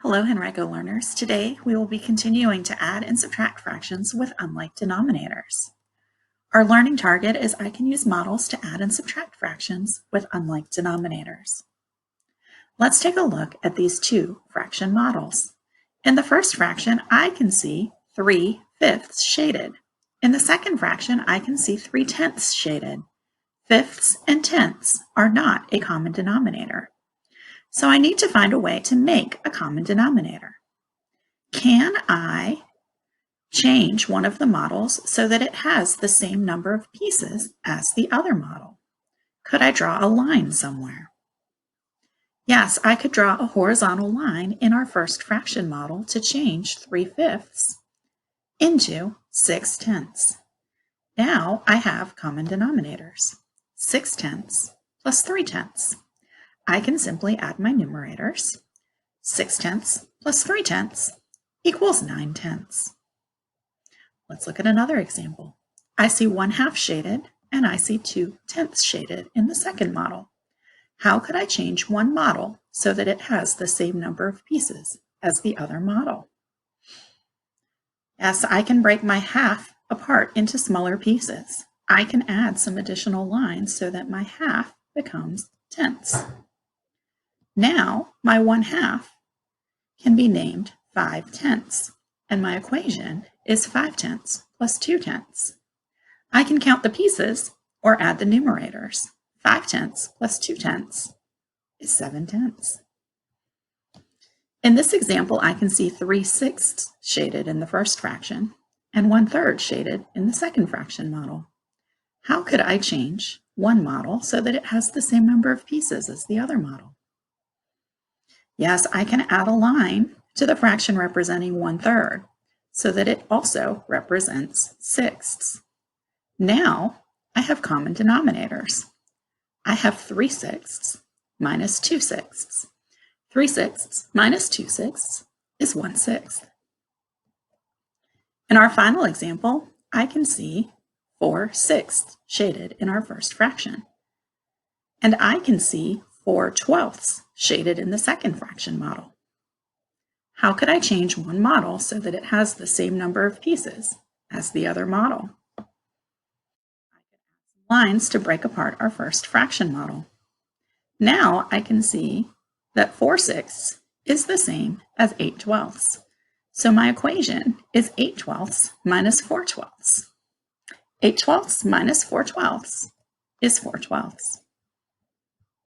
Hello, Henrico learners. Today, we will be continuing to add and subtract fractions with unlike denominators. Our learning target is I can use models to add and subtract fractions with unlike denominators. Let's take a look at these two fraction models. In the first fraction, I can see 3/5 shaded. In the second fraction, I can see 3/10 shaded. Fifths and tenths are not a common denominator. So I need to find a way to make a common denominator. Can I change one of the models so that it has the same number of pieces as the other model? Could I draw a line somewhere? Yes, I could draw a horizontal line in our first fraction model to change 3/5 into 6/10. Now I have common denominators. 6/10 plus 3/10. I can simply add my numerators. 6/10 plus 3/10 equals 9/10. Let's look at another example. I see 1/2 shaded and I see 2/10 shaded in the second model. How could I change one model so that it has the same number of pieces as the other model? Yes, I can break my half apart into smaller pieces. I can add some additional lines so that my half becomes tenths. Now, my 1/2 can be named 5/10, and my equation is 5/10 plus 2/10. I can count the pieces or add the numerators. 5/10 plus 2/10 is 7/10. In this example, I can see 3/6 shaded in the first fraction and 1/3 shaded in the second fraction model. How could I change one model so that it has the same number of pieces as the other model? Yes, I can add a line to the fraction representing 1/3 so that it also represents sixths. Now I have common denominators. I have 3/6 minus 2/6. 3/6 minus 2/6 is 1/6. In our final example, I can see 4/6 shaded in our first fraction. And I can see 4/12 shaded in the second fraction model. How could I change one model so that it has the same number of pieces as the other model? I could add some lines to break apart our first fraction model. Now I can see that 4/6 is the same as 8/12. So my equation is 8/12 minus 4/12. 8/12 minus 4/12 is 4/12.